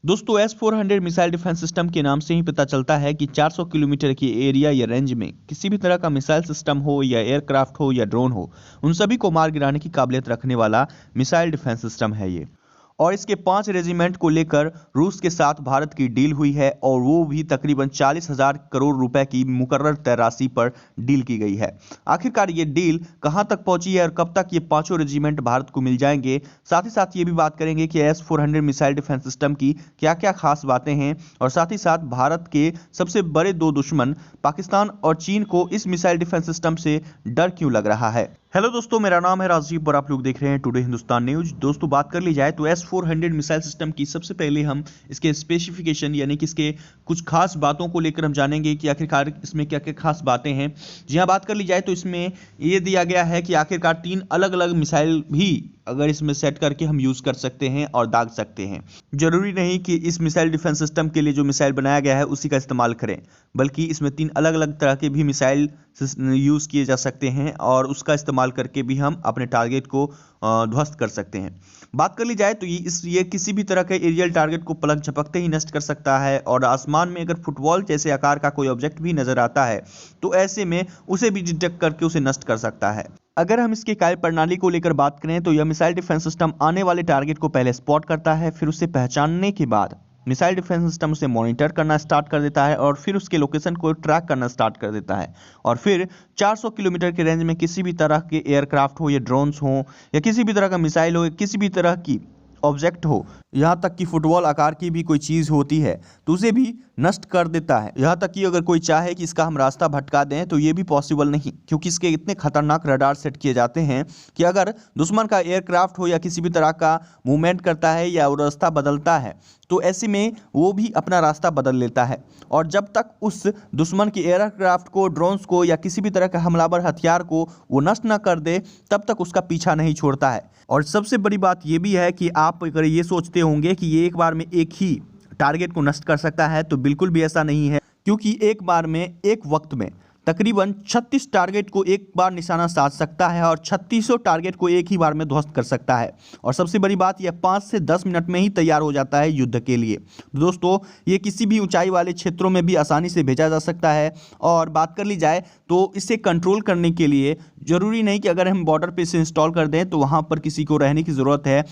दोस्तों S-400 missile defence system के नाम से ही पता चलता है कि 400 किलोमीटर की एरिया या रेंज में किसी भी तरह का मिसाइल सिस्टम हो या एयरक्राफ्ट हो या ड्रोन हो, उन सभी को मार गिराने की काबिलियत रखने वाला मिसाइल डिफेंस सिस्टम है ये। और इसके 5 रेजिमेंट को लेकर रूस के साथ भारत की डील हुई है और वो भी तकरीबन 40,000 करोड़ रुपए की मुकर्रर तय राशि पर डील की गई है। आखिरकार ये डील कहां तक पहुंची है और कब तक ये 5 रेजिमेंट भारत को मिल जाएंगे, साथ ही साथ ये भी बात करेंगे कि S-400 मिसाइल डिफेंस सिस्टम की क्या क्या खास बातें हैं और साथ ही साथ भारत के सबसे बड़े दो दुश्मन पाकिस्तान और चीन को इस मिसाइल डिफेंस सिस्टम से डर क्यों लग रहा है। हेलो दोस्तों, मेरा नाम है राजीव और आप लोग देख रहे हैं टुडे हिंदुस्तान न्यूज। दोस्तों, बात कर ली जाए तो S-400 मिसाइल सिस्टम की सबसे पहले हम इसके स्पेसिफिकेशन यानी कि इसके कुछ खास बातों को लेकर हम जानेंगे कि आखिरकार इसमें क्या क्या खास बातें हैं। जी हाँ, बात कर ली जाए तो इसमें ये दिया गया है कि आखिरकार 3 अलग अलग मिसाइल भी अगर इसमें सेट करके हम यूज कर सकते हैं और दाग सकते हैं। जरूरी नहीं कि इस मिसाइल डिफेंस सिस्टम के लिए जो मिसाइल बनाया गया है उसी का इस्तेमाल करें, बल्कि इसमें 3 अलग अलग तरह के भी मिसाइल यूज किए जा सकते हैं और उसका इस्तेमाल करके भी हम अपने टारगेट को ध्वस्त कर सकते हैं। बात कर ली जाए तो ये किसी भी तरह के एरियल टारगेट को पलक झपकते ही नष्ट कर सकता है और आसमान में अगर फुटबॉल जैसे आकार का कोई ऑब्जेक्ट भी नजर आता है तो ऐसे में उसे भी डिटेक्ट करके उसे नष्ट कर सकता है। अगर हम इसकी कार्य प्रणाली को लेकर बात करें तो यह मिसाइल डिफेंस सिस्टम आने वाले टारगेट को पहले स्पॉट करता है, फिर उसे पहचानने के बाद मिसाइल डिफेंस सिस्टम उसे मॉनिटर करना स्टार्ट कर देता है और फिर उसके लोकेशन को ट्रैक करना स्टार्ट कर देता है और फिर 400 किलोमीटर के रेंज में किसी भी तरह के एयरक्राफ्ट हो या ड्रोन्स हो या किसी भी तरह का मिसाइल हो या किसी भी तरह की ऑब्जेक्ट हो, यहाँ तक कि फुटबॉल आकार की भी कोई चीज़ होती है तो उसे भी नष्ट कर देता है। यहाँ तक कि अगर कोई चाहे कि इसका हम रास्ता भटका दें तो ये भी पॉसिबल नहीं, क्योंकि इसके इतने खतरनाक रडार सेट किए जाते हैं कि अगर दुश्मन का एयरक्राफ्ट हो या किसी भी तरह का मूवमेंट करता है या वो रास्ता बदलता है तो ऐसे में वो भी अपना रास्ता बदल लेता है और जब तक उस दुश्मन की एयरक्राफ्ट को, ड्रोन्स को या किसी भी तरह का हमलावर हथियार को वो नष्ट ना कर दे तब तक उसका पीछा नहीं छोड़ता है। और सबसे बड़ी बात ये भी है कि आप अगर ये सोचते होंगे कि ये एक बार में एक ही टारगेट को नष्ट कर सकता है तो बिल्कुल भी ऐसा नहीं है, क्योंकि एक बार में एक वक्त में तकरीबन 36 टारगेट को एक बार निशाना साध सकता है और 3600 टारगेट को एक ही बार में ध्वस्त कर सकता है। और सबसे बड़ी बात यह 5 से 10 मिनट में ही तैयार हो जाता है युद्ध के लिए। दोस्तों, ये किसी भी ऊंचाई वाले क्षेत्रों में भी आसानी से भेजा जा सकता है। और बात कर ली जाए तो इसे कंट्रोल करने के लिए जरूरी नहीं कि अगर हम बॉर्डर पर इसे इंस्टॉल कर दें तो वहाँ पर किसी को रहने की ज़रूरत है,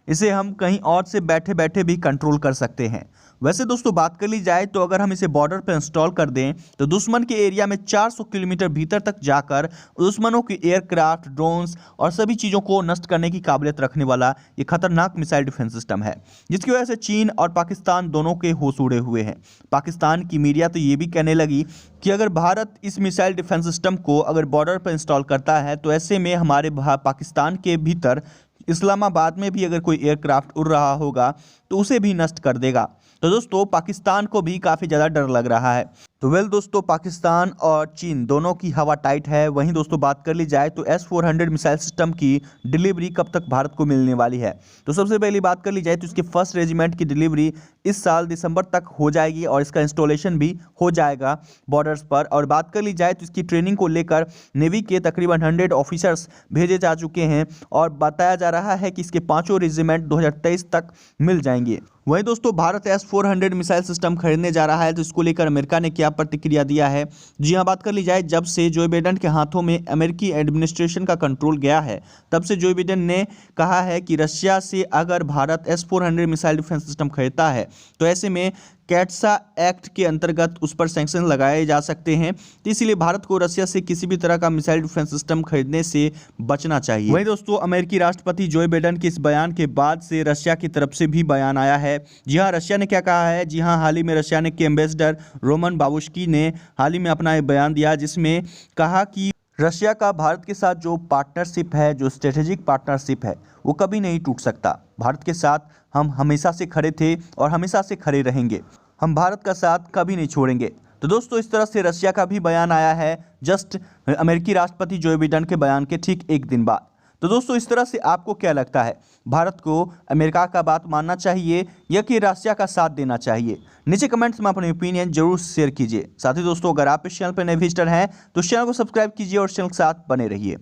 इसे हम कहीं और से बैठे बैठे भी कंट्रोल कर सकते हैं। वैसे दोस्तों, बात कर ली जाए तो अगर हम इसे बॉर्डर पर इंस्टॉल कर दें तो दुश्मन के एरिया में 400 किलोमीटर भीतर तक जाकर दुश्मनों के एयरक्राफ्ट, ड्रोन्स और सभी चीज़ों को नष्ट करने की काबिलियत रखने वाला ये खतरनाक मिसाइल डिफेंस सिस्टम है, जिसकी वजह से चीन और पाकिस्तान दोनों के होश उड़े हुए हैं। पाकिस्तान की मीडिया तो ये भी कहने लगी कि अगर भारत इस मिसाइल डिफेंस सिस्टम को अगर बॉर्डर पर इंस्टॉल करता है तो ऐसे में हमारे पाकिस्तान के भीतर इस्लामाबाद में भी अगर कोई एयरक्राफ्ट उड़ रहा होगा तो उसे भी नष्ट कर देगा। तो दोस्तों, पाकिस्तान को भी काफ़ी ज़्यादा डर लग रहा है। तो दोस्तों, पाकिस्तान और चीन दोनों की हवा टाइट है। वहीं दोस्तों, बात कर ली जाए तो S-400 मिसाइल सिस्टम की डिलीवरी कब तक भारत को मिलने वाली है, तो सबसे पहली बात कर ली जाए तो इसके फर्स्ट रेजिमेंट की डिलीवरी इस साल दिसंबर तक हो जाएगी और इसका इंस्टॉलेशन भी हो जाएगा बॉर्डर्स पर। और बात कर ली जाए तो इसकी ट्रेनिंग को लेकर नेवी के तकरीबन 100 ऑफिसर्स भेजे जा चुके हैं और बताया जा रहा है कि इसके 5 रेजिमेंट 2023 तक मिल जाएंगे। वहीं दोस्तों, भारत S-400 मिसाइल सिस्टम खरीदने जा रहा है तो इसको लेकर अमेरिका ने क्या प्रतिक्रिया दिया है। जी हाँ, बात कर ली जाए जब से जो बाइडेन के हाथों में अमेरिकी एडमिनिस्ट्रेशन का कंट्रोल गया है तब से जो बाइडेन ने कहा है कि रशिया से अगर Bharat S-400 missile defence system खरीदता है तो ऐसे में कैट्सा एक्ट के अंतर्गत उस पर सैंक्शन लगाए जा सकते हैं। तो इसीलिए भारत को रशिया से किसी भी तरह का मिसाइल डिफेंस सिस्टम खरीदने से बचना चाहिए। वहीं दोस्तों, अमेरिकी राष्ट्रपति जो बाइडेन के इस बयान के बाद से रशिया की तरफ से भी बयान आया है। जी हाँ, रशिया ने क्या कहा है। जी हाँ, हाल ही में रशिया के एम्बेसडर रोमन बाबुश्की ने हाल ही में अपना एक बयान दिया जिसमें कहा कि रशिया का भारत के साथ जो पार्टनरशिप है, जो स्ट्रेटेजिक पार्टनरशिप है, वो कभी नहीं टूट सकता। भारत के साथ हम हमेशा से खड़े थे और हमेशा से खड़े रहेंगे। हम भारत का साथ कभी नहीं छोड़ेंगे। तो दोस्तों, इस तरह से रशिया का भी बयान आया है जस्ट अमेरिकी राष्ट्रपति जो बाइडेन के बयान के ठीक एक दिन बाद। तो दोस्तों, इस तरह से आपको क्या लगता है, भारत को अमेरिका का बात मानना चाहिए या कि रशिया का साथ देना चाहिए? नीचे कमेंट्स में अपनी ओपिनियन जरूर शेयर कीजिए। साथ ही दोस्तों, अगर आप इस चैनल पर नए विजिटर हैं तो चैनल को सब्सक्राइब कीजिए और चैनल के साथ बने रहिए।